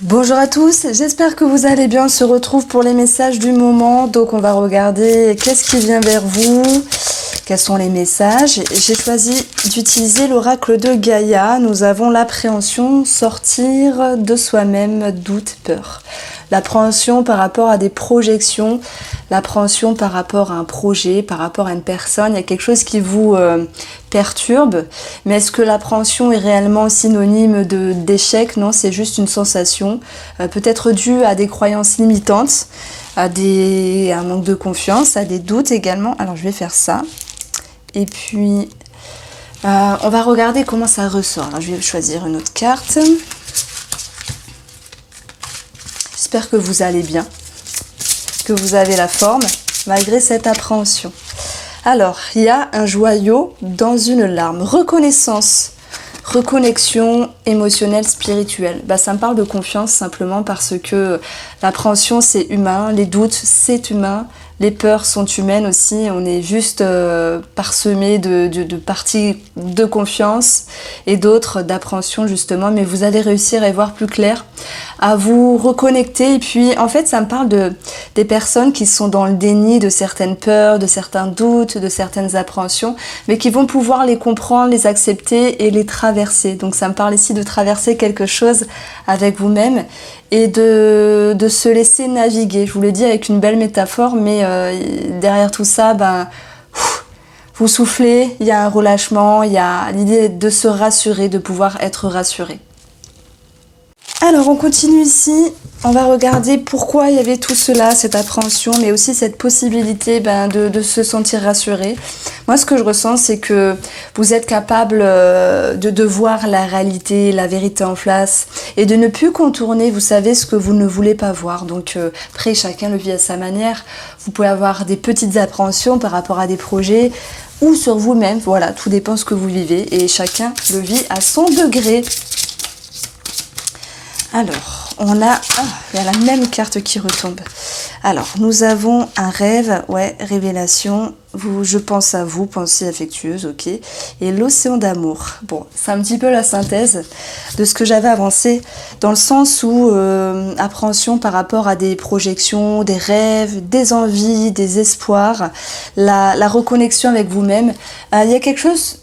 Bonjour à tous, j'espère que vous allez bien. On se retrouve pour les messages du moment. Donc on va regarder qu'est-ce qui vient vers vous, quels sont les messages. J'ai choisi d'utiliser l'oracle de Gaïa. Nous avons l'appréhension, sortir de soi-même, doute, peur. L'appréhension par rapport à des projections, l'appréhension par rapport à un projet, par rapport à une personne. Il y a quelque chose qui vous perturbe, mais est-ce que l'appréhension est réellement synonyme d'échec? Non, c'est juste une sensation, peut-être due à des croyances limitantes, à un manque de confiance, à des doutes également. Alors je vais faire ça, et puis on va regarder comment ça ressort. Alors je vais choisir une autre carte. J'espère que vous allez bien, que vous avez la forme, malgré cette appréhension. Alors, il y a un joyau dans une larme. Reconnaissance, reconnexion émotionnelle, spirituelle. Ça me parle de confiance simplement parce que l'appréhension, c'est humain, les doutes, c'est humain, les peurs sont humaines aussi. On est juste parsemé de parties de confiance et d'autres d'appréhension justement. Mais vous allez réussir à y voir plus clair, à vous reconnecter. Et puis en fait ça me parle des personnes qui sont dans le déni de certaines peurs, de certains doutes, de certaines appréhensions, mais qui vont pouvoir les comprendre, les accepter et les traverser. Donc ça me parle ici de traverser quelque chose avec vous-même et de se laisser naviguer. Je vous l'ai dit avec une belle métaphore, mais derrière tout ça, vous soufflez, il y a un relâchement, il y a l'idée de se rassurer, de pouvoir être rassuré. Alors on continue ici, on va regarder pourquoi il y avait tout cela, cette appréhension, mais aussi cette possibilité de se sentir rassuré. Moi ce que je ressens, c'est que vous êtes capable de voir la réalité, la vérité en face, et de ne plus contourner, vous savez, ce que vous ne voulez pas voir. Donc après chacun le vit à sa manière, vous pouvez avoir des petites appréhensions par rapport à des projets, ou sur vous-même, voilà, tout dépend de ce que vous vivez, et chacun le vit à son degré. Alors, il y a la même carte qui retombe. Alors, nous avons un rêve, révélation, je pense à vous, pensée affectueuse, ok. Et l'océan d'amour. Bon, c'est un petit peu la synthèse de ce que j'avais avancé, dans le sens où appréhension par rapport à des projections, des rêves, des envies, des espoirs, la reconnexion avec vous-même. Il y a quelque chose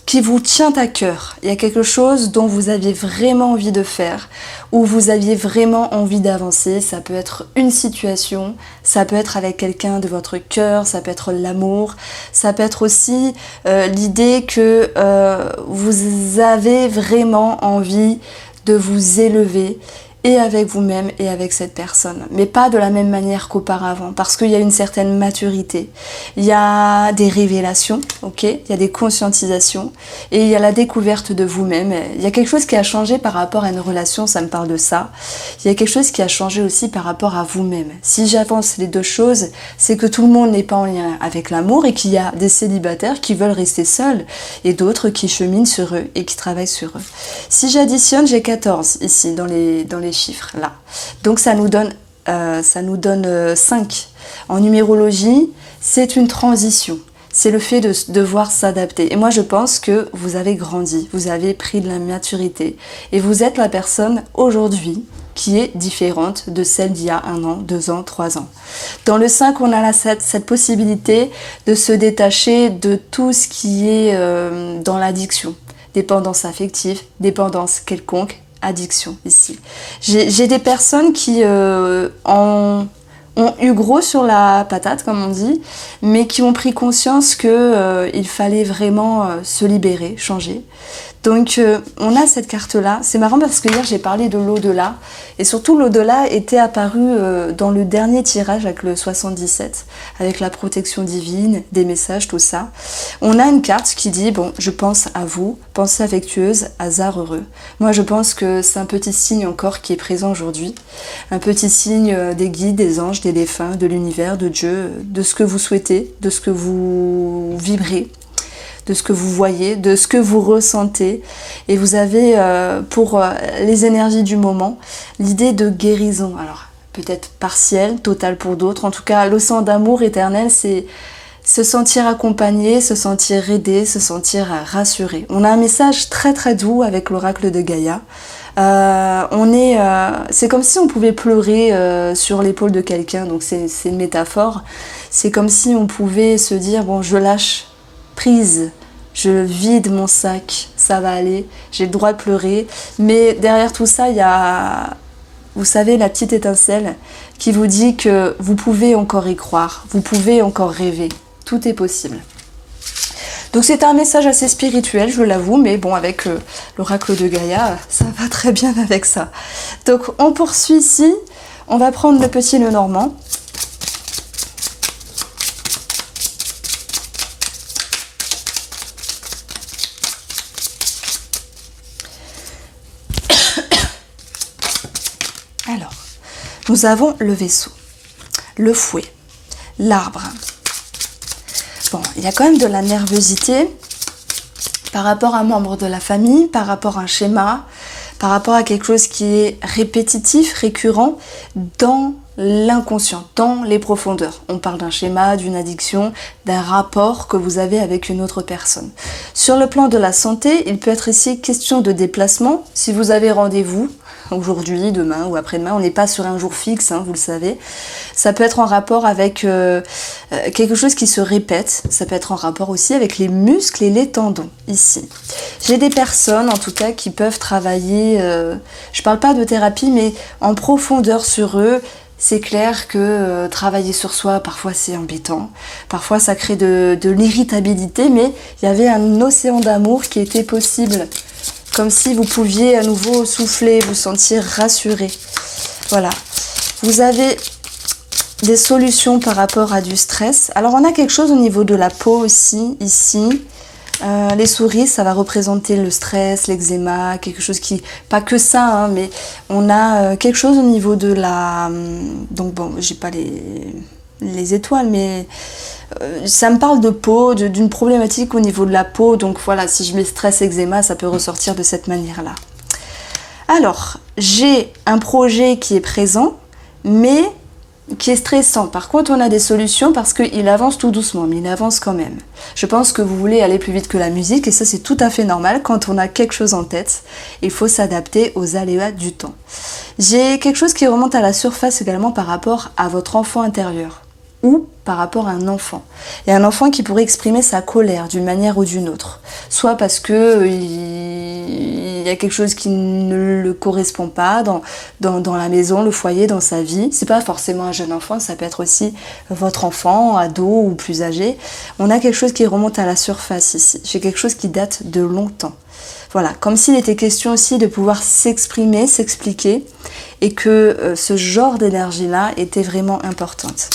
qui vous tient à cœur. Il y a quelque chose dont vous aviez vraiment envie de faire, où vous aviez vraiment envie d'avancer. Ça peut être une situation, ça peut être avec quelqu'un de votre cœur, ça peut être l'amour, ça peut être aussi l'idée que vous avez vraiment envie de vous élever, et avec vous-même et avec cette personne, mais pas de la même manière qu'auparavant, parce qu'il y a une certaine maturité, il y a des révélations, ok, il y a des conscientisations, et il y a la découverte de vous-même. Il y a quelque chose qui a changé par rapport à une relation, ça me parle de ça. Il y a quelque chose qui a changé aussi par rapport à vous-même. Si j'avance les deux choses, c'est que tout le monde n'est pas en lien avec l'amour, et qu'il y a des célibataires qui veulent rester seuls, et d'autres qui cheminent sur eux, et qui travaillent sur eux. Si j'additionne, j'ai 14 ici, dans les chiffres là, donc ça nous donne 5 en numérologie. C'est une transition, c'est le fait de devoir s'adapter, et moi je pense que vous avez grandi, vous avez pris de la maturité, et vous êtes la personne aujourd'hui qui est différente de celle d'il y a 1 an, 2 ans, 3 ans. Dans le 5, on a cette possibilité de se détacher de tout ce qui est dans l'addiction, dépendance affective, dépendance quelconque, addiction ici. J'ai des personnes qui ont eu gros sur la patate, comme on dit, mais qui ont pris conscience que il fallait vraiment se libérer, changer. Donc on a cette carte-là. C'est marrant parce que hier j'ai parlé de l'au-delà, et surtout l'au-delà était apparu dans le dernier tirage avec le 77, avec la protection divine, des messages, tout ça. On a une carte qui dit, bon, je pense à vous, pensée affectueuse, hasard heureux. Moi je pense que c'est un petit signe encore qui est présent aujourd'hui, un petit signe des guides, des anges, des défunts, de l'univers, de Dieu, de ce que vous souhaitez, de ce que vous vibrez, de ce que vous voyez, de ce que vous ressentez. Et vous avez pour les énergies du moment l'idée de guérison. Alors peut-être partielle, totale pour d'autres. En tout cas, l'océan d'amour éternel, c'est se sentir accompagné, se sentir aidé, se sentir rassuré. On a un message très très doux avec l'oracle de Gaïa. C'est comme si on pouvait pleurer sur l'épaule de quelqu'un, donc c'est une métaphore. C'est comme si on pouvait se dire, bon, je lâche prise, je vide mon sac, ça va aller, j'ai le droit de pleurer. Mais derrière tout ça, il y a, vous savez, la petite étincelle qui vous dit que vous pouvez encore y croire, vous pouvez encore rêver, tout est possible. Donc c'est un message assez spirituel, je l'avoue, mais bon, avec l'oracle de Gaïa, ça va très bien avec ça. Donc on poursuit ici, on va prendre le petit Lenormand. Alors, nous avons le vaisseau, le fouet, l'arbre. Bon, il y a quand même de la nervosité par rapport à un membre de la famille, par rapport à un schéma, par rapport à quelque chose qui est répétitif, récurrent dans l'inconscient, dans les profondeurs. On parle d'un schéma, d'une addiction, d'un rapport que vous avez avec une autre personne. Sur le plan de la santé, il peut être ici question de déplacement. Si vous avez rendez-vous, aujourd'hui, demain ou après-demain, on n'est pas sur un jour fixe, hein, vous le savez. Ça peut être en rapport avec quelque chose qui se répète. Ça peut être en rapport aussi avec les muscles et les tendons, ici. J'ai des personnes, en tout cas, qui peuvent travailler, je parle pas de thérapie, mais en profondeur sur eux. C'est clair que travailler sur soi, parfois c'est embêtant, parfois ça crée de l'irritabilité, mais il y avait un océan d'amour qui était possible. Comme si vous pouviez à nouveau souffler, vous sentir rassuré. Voilà. Vous avez des solutions par rapport à du stress. Alors on a quelque chose au niveau de la peau aussi, ici. Les souris, ça va représenter le stress, l'eczéma, quelque chose qui... Pas que ça, hein, mais on a quelque chose au niveau de la... Donc bon, j'ai pas les étoiles, mais ça me parle de peau, d'une problématique au niveau de la peau. Donc voilà, si je mets stress, eczéma, ça peut ressortir de cette manière-là. Alors, j'ai un projet qui est présent, mais qui est stressant. Par contre, on a des solutions parce qu'il avance tout doucement, mais il avance quand même. Je pense que vous voulez aller plus vite que la musique, et ça c'est tout à fait normal. Quand on a quelque chose en tête, il faut s'adapter aux aléas du temps. J'ai quelque chose qui remonte à la surface également par rapport à votre enfant intérieur, ou par rapport à un enfant. Il y a un enfant qui pourrait exprimer sa colère d'une manière ou d'une autre. Soit parce que il y a quelque chose qui ne le correspond pas dans la maison, le foyer, dans sa vie. C'est pas forcément un jeune enfant, ça peut être aussi votre enfant, ado ou plus âgé. On a quelque chose qui remonte à la surface ici. J'ai quelque chose qui date de longtemps. Voilà, comme s'il était question aussi de pouvoir s'exprimer, s'expliquer, et que ce genre d'énergie-là était vraiment importante.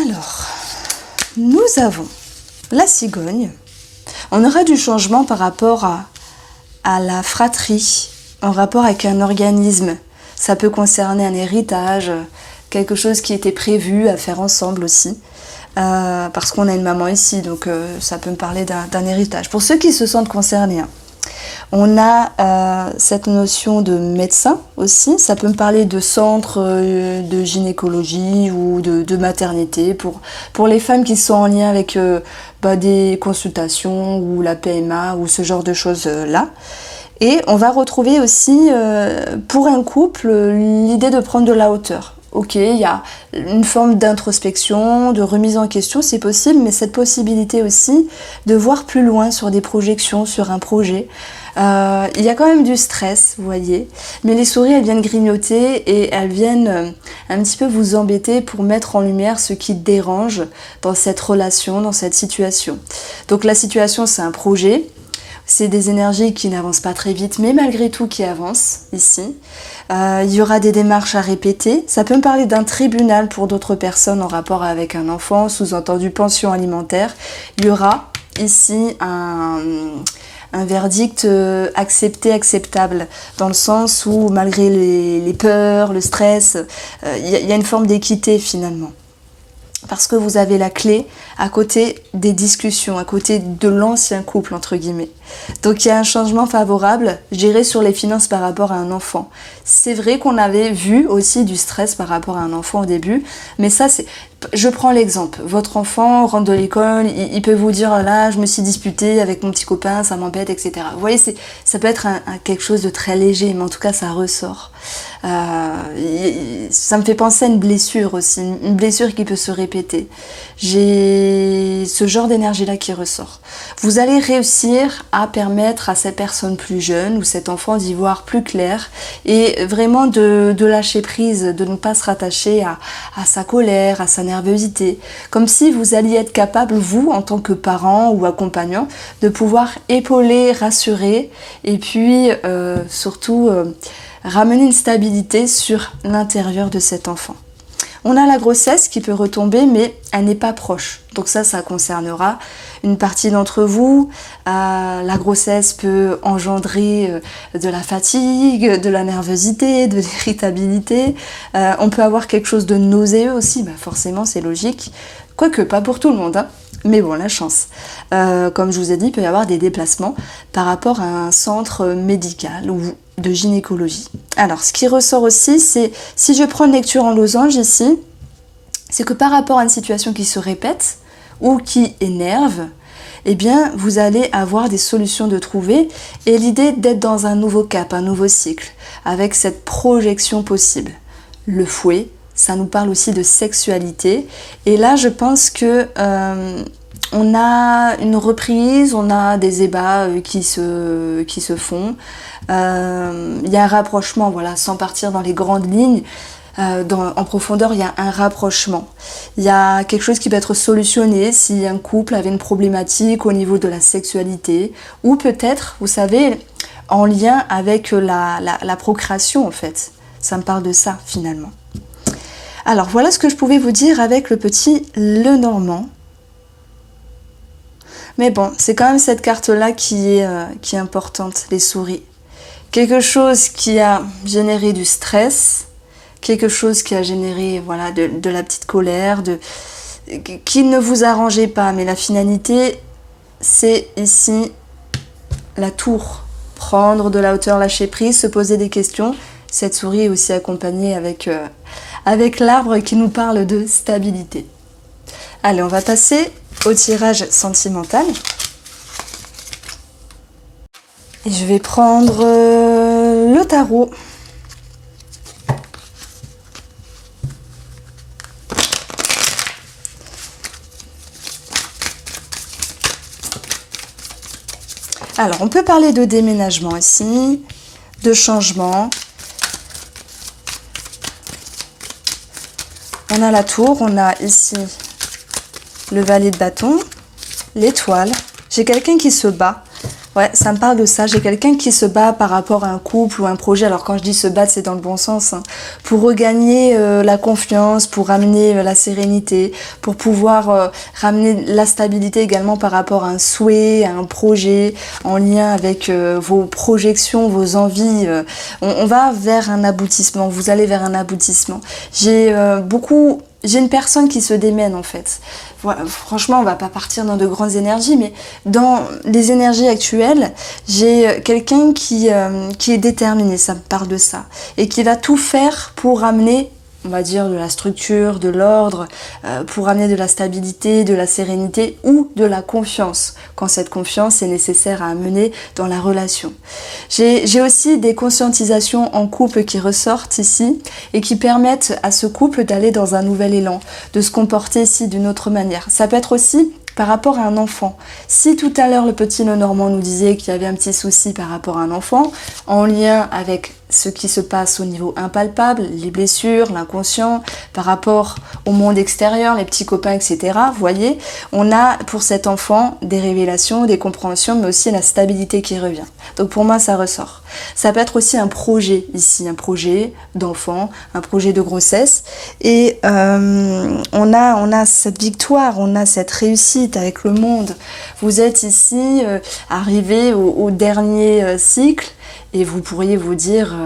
Alors, nous avons la cigogne. On aura du changement par rapport à la fratrie, en rapport avec un organisme. Ça peut concerner un héritage, quelque chose qui était prévu à faire ensemble aussi. Parce qu'on a une maman ici, donc ça peut me parler d'un héritage. Pour ceux qui se sentent concernés, hein. On a cette notion de médecin aussi, ça peut me parler de centre de gynécologie ou de maternité pour les femmes qui sont en lien avec des consultations ou la PMA ou ce genre de choses-là. Et on va retrouver aussi pour un couple l'idée de prendre de la hauteur. Ok, il y a une forme d'introspection, de remise en question, c'est possible, mais cette possibilité aussi de voir plus loin sur des projections, sur un projet. Il y a quand même du stress, vous voyez, mais les souris, elles viennent grignoter et elles viennent un petit peu vous embêter pour mettre en lumière ce qui dérange dans cette relation, dans cette situation. Donc la situation, c'est un projet. C'est des énergies qui n'avancent pas très vite, mais malgré tout qui avancent ici. Il y aura des démarches à répéter. Ça peut me parler d'un tribunal pour d'autres personnes en rapport avec un enfant, sous-entendu pension alimentaire. Il y aura ici un verdict accepté, acceptable, dans le sens où malgré les peurs, le stress, il y a une forme d'équité finalement. Parce que vous avez la clé à côté des discussions, à côté de l'ancien couple, entre guillemets. Donc il y a un changement favorable, géré sur les finances par rapport à un enfant. C'est vrai qu'on avait vu aussi du stress par rapport à un enfant au début, mais ça, Je prends l'exemple, votre enfant rentre de l'école, il peut vous dire là je me suis disputée avec mon petit copain, ça m'embête, etc. Vous voyez, ça peut être quelque chose de très léger, mais en tout cas ça ressort. Ça me fait penser à une blessure aussi, une blessure qui peut se répéter. J'ai ce genre d'énergie là qui ressort. Vous allez réussir à permettre à cette personne plus jeune ou cet enfant d'y voir plus clair et vraiment de lâcher prise, de ne pas se rattacher à sa colère, à sa nervosité. Comme si vous alliez être capable, vous, en tant que parent ou accompagnant, de pouvoir épauler, rassurer et puis surtout ramener une stabilité sur l'intérieur de cet enfant. On a la grossesse qui peut retomber, mais elle n'est pas proche. Donc ça concernera une partie d'entre vous. La grossesse peut engendrer de la fatigue, de la nervosité, de l'irritabilité. On peut avoir quelque chose de nauséeux aussi, forcément c'est logique. Quoique pas pour tout le monde, hein. Mais bon, la chance. Comme je vous ai dit, il peut y avoir des déplacements par rapport à un centre médical ou de gynécologie. Alors, ce qui ressort aussi, c'est, si je prends une lecture en losange ici, c'est que par rapport à une situation qui se répète ou qui énerve, eh bien, vous allez avoir des solutions de trouver et l'idée d'être dans un nouveau cap, un nouveau cycle, avec cette projection possible. Le fouet, ça nous parle aussi de sexualité. Et là, je pense que on a une reprise, on a des ébats qui se font. Il y a un rapprochement, voilà, sans partir dans les grandes lignes. En profondeur, il y a un rapprochement. Il y a quelque chose qui peut être solutionné si un couple avait une problématique au niveau de la sexualité. Ou peut-être, vous savez, en lien avec la procréation, en fait. Ça me parle de ça, finalement. Alors, voilà ce que je pouvais vous dire avec le petit Lenormand. Mais bon, c'est quand même cette carte-là qui est importante, les souris. Quelque chose qui a généré du stress, quelque chose qui a généré voilà, de la petite colère, qui ne vous arrangeait pas. Mais la finalité, c'est ici la tour. Prendre de la hauteur, lâcher prise, se poser des questions. Cette souris est aussi accompagnée avec l'arbre qui nous parle de stabilité. Allez, on va passer au tirage sentimental. Et je vais prendre le tarot. Alors, on peut parler de déménagement ici, de changement. On a la tour, on a ici le valet de bâton, l'étoile. J'ai quelqu'un qui se bat. Ouais, ça me parle de ça. J'ai quelqu'un qui se bat par rapport à un couple ou un projet. Alors quand je dis se battre, c'est dans le bon sens. Hein. Pour regagner la confiance, pour ramener la sérénité, pour pouvoir ramener la stabilité également par rapport à un souhait, à un projet, en lien avec vos projections, vos envies. On va vers un aboutissement. Vous allez vers un aboutissement. J'ai une personne qui se démène en fait. Voilà, franchement, on va pas partir dans de grandes énergies, mais dans les énergies actuelles, j'ai quelqu'un qui est déterminé, ça me parle de ça, et qui va tout faire pour amener, on va dire, de la structure, de l'ordre, pour amener de la stabilité, de la sérénité ou de la confiance, quand cette confiance est nécessaire à amener dans la relation. J'ai aussi des conscientisations en couple qui ressortent ici et qui permettent à ce couple d'aller dans un nouvel élan, de se comporter ici d'une autre manière. Ça peut être aussi par rapport à un enfant. Si tout à l'heure le petit Lenormand nous disait qu'il y avait un petit souci par rapport à un enfant, en lien avec ce qui se passe au niveau impalpable, les blessures, l'inconscient, par rapport au monde extérieur, les petits copains, etc. Vous voyez, on a pour cet enfant des révélations, des compréhensions, mais aussi la stabilité qui revient. Donc pour moi, ça ressort. Ça peut être aussi un projet ici, un projet d'enfant, un projet de grossesse. Et on a cette victoire, on a cette réussite avec le monde. Vous êtes ici arrivé au dernier cycle. Et vous pourriez vous dire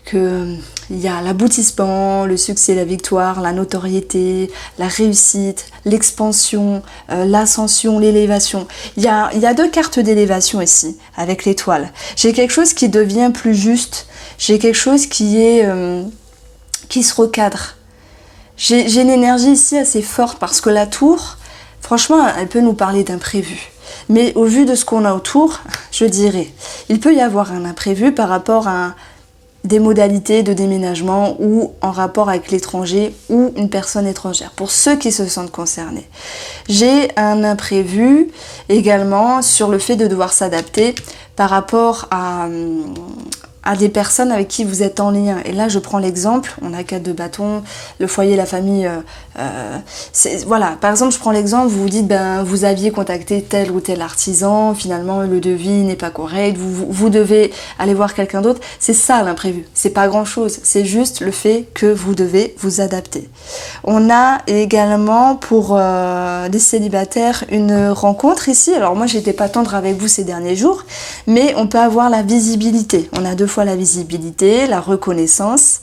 qu'il y a l'aboutissement, le succès, la victoire, la notoriété, la réussite, l'expansion, l'ascension, l'élévation. Il y a deux cartes d'élévation ici, avec l'étoile. J'ai quelque chose qui devient plus juste. J'ai quelque chose qui se recadre. J'ai une énergie ici assez forte parce que la tour, franchement, elle peut nous parler d'imprévu. Mais au vu de ce qu'on a autour, je dirais, il peut y avoir un imprévu par rapport à des modalités de déménagement ou en rapport avec l'étranger ou une personne étrangère, pour ceux qui se sentent concernés. J'ai un imprévu également sur le fait de devoir s'adapter par rapport à des personnes avec qui vous êtes en lien. Et là, je prends l'exemple, on a 4 de bâton, le foyer, la famille, voilà. Par exemple, je prends l'exemple, vous vous dites, vous aviez contacté tel ou tel artisan, finalement, le devis n'est pas correct, vous devez aller voir quelqu'un d'autre. C'est ça l'imprévu. C'est pas grand chose. C'est juste le fait que vous devez vous adapter. On a également, pour les célibataires, une rencontre ici. Alors moi, j'étais pas tendre avec vous ces derniers jours, mais on peut avoir la visibilité. On a 2 fois la visibilité, la reconnaissance.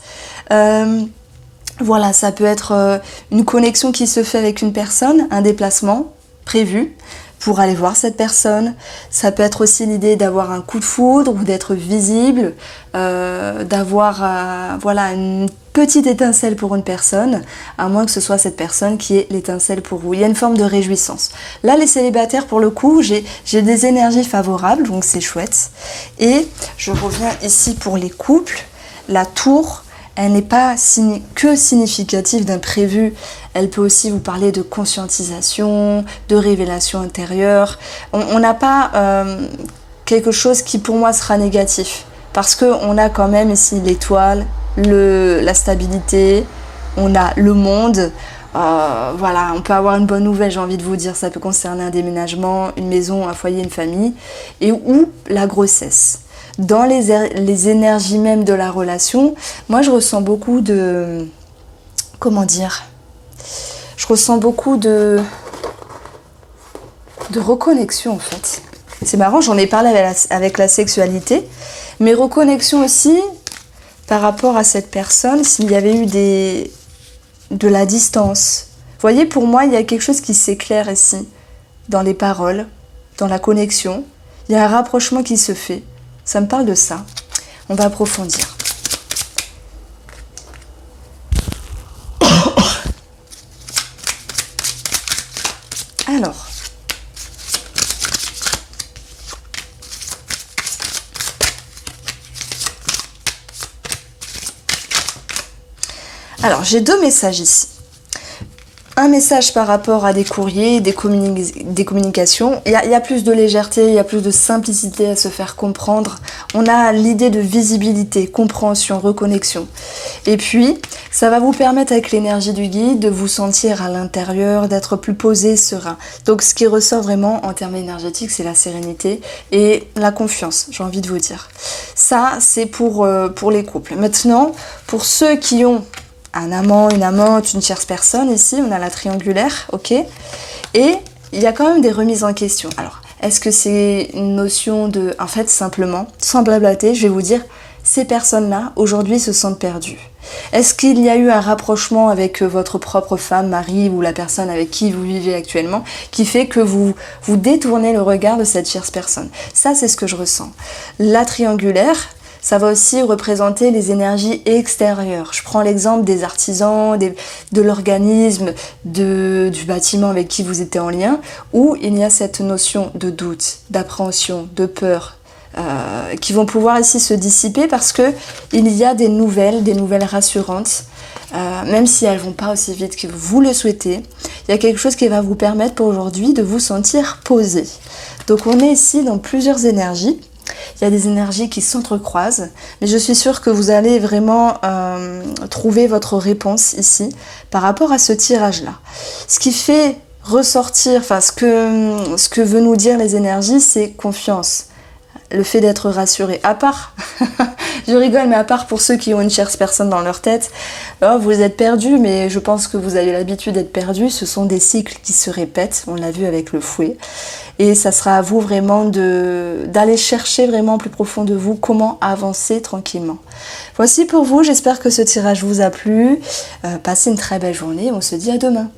Voilà, ça peut être une connexion qui se fait avec une personne, un déplacement prévu pour aller voir cette personne. Ça peut être aussi l'idée d'avoir un coup de foudre ou d'être visible, d'avoir voilà, une petite étincelle pour une personne, à moins que ce soit cette personne qui ait l'étincelle pour vous. Il y a une forme de réjouissance. Là, les célibataires, pour le coup, j'ai des énergies favorables, donc c'est chouette. Et je reviens ici pour les couples. La tour, elle n'est pas que significative d'imprévu, elle peut aussi vous parler de conscientisation, de révélation intérieure. On n'a pas quelque chose qui pour moi sera négatif, parce qu'on a quand même ici l'étoile, la stabilité, on a le monde. Voilà, on peut avoir une bonne nouvelle, j'ai envie de vous dire, ça peut concerner un déménagement, une maison, un foyer, une famille, ou la grossesse. Dans les énergies même de la relation, moi je ressens beaucoup de... Comment dire ? Je ressens beaucoup de reconnexion en fait. C'est marrant, j'en ai parlé avec la sexualité, mais reconnexion aussi par rapport à cette personne, s'il y avait eu de la distance. Vous voyez, pour moi, il y a quelque chose qui s'éclaire ici, dans les paroles, dans la connexion. Il y a un rapprochement qui se fait. Ça me parle de ça. On va approfondir. Alors, j'ai 2 messages ici. Un message par rapport à des courriers, des communications. Il y a plus de légèreté, il y a plus de simplicité à se faire comprendre. On a l'idée de visibilité, compréhension, reconnexion. Et puis, ça va vous permettre avec l'énergie du guide de vous sentir à l'intérieur, d'être plus posé, serein. Donc ce qui ressort vraiment en termes énergétiques, c'est la sérénité et la confiance, j'ai envie de vous dire. Ça, c'est pour les couples. Maintenant, pour ceux qui ont un amant, une amante, une tierce personne, ici, on a la triangulaire, ok ? Et il y a quand même des remises en question. Alors, est-ce que c'est une notion de... En fait, simplement, sans blablater, je vais vous dire, ces personnes-là, aujourd'hui, se sentent perdues. Est-ce qu'il y a eu un rapprochement avec votre propre femme, mari ou la personne avec qui vous vivez actuellement qui fait que vous détournez le regard de cette tierce personne ? Ça, c'est ce que je ressens. La triangulaire, ça va aussi représenter les énergies extérieures. Je prends l'exemple des artisans, de l'organisme, du bâtiment avec qui vous étiez en lien, où il y a cette notion de doute, d'appréhension, de peur, qui vont pouvoir ici se dissiper parce que il y a des nouvelles rassurantes, même si elles vont pas aussi vite que vous le souhaitez. Il y a quelque chose qui va vous permettre pour aujourd'hui de vous sentir posé. Donc on est ici dans plusieurs énergies. Il y a des énergies qui s'entrecroisent, mais je suis sûre que vous allez vraiment trouver votre réponse ici par rapport à ce tirage-là. Ce qui fait ressortir, enfin ce que veut nous dire les énergies, c'est confiance. Le fait d'être rassuré, à part, je rigole, mais à part pour ceux qui ont une tierce personne dans leur tête, oh, vous êtes perdu, mais je pense que vous avez l'habitude d'être perdu, ce sont des cycles qui se répètent, on l'a vu avec le fouet, et ça sera à vous vraiment d'aller chercher vraiment plus profond de vous comment avancer tranquillement. Voici pour vous, j'espère que ce tirage vous a plu, passez une très belle journée, on se dit à demain.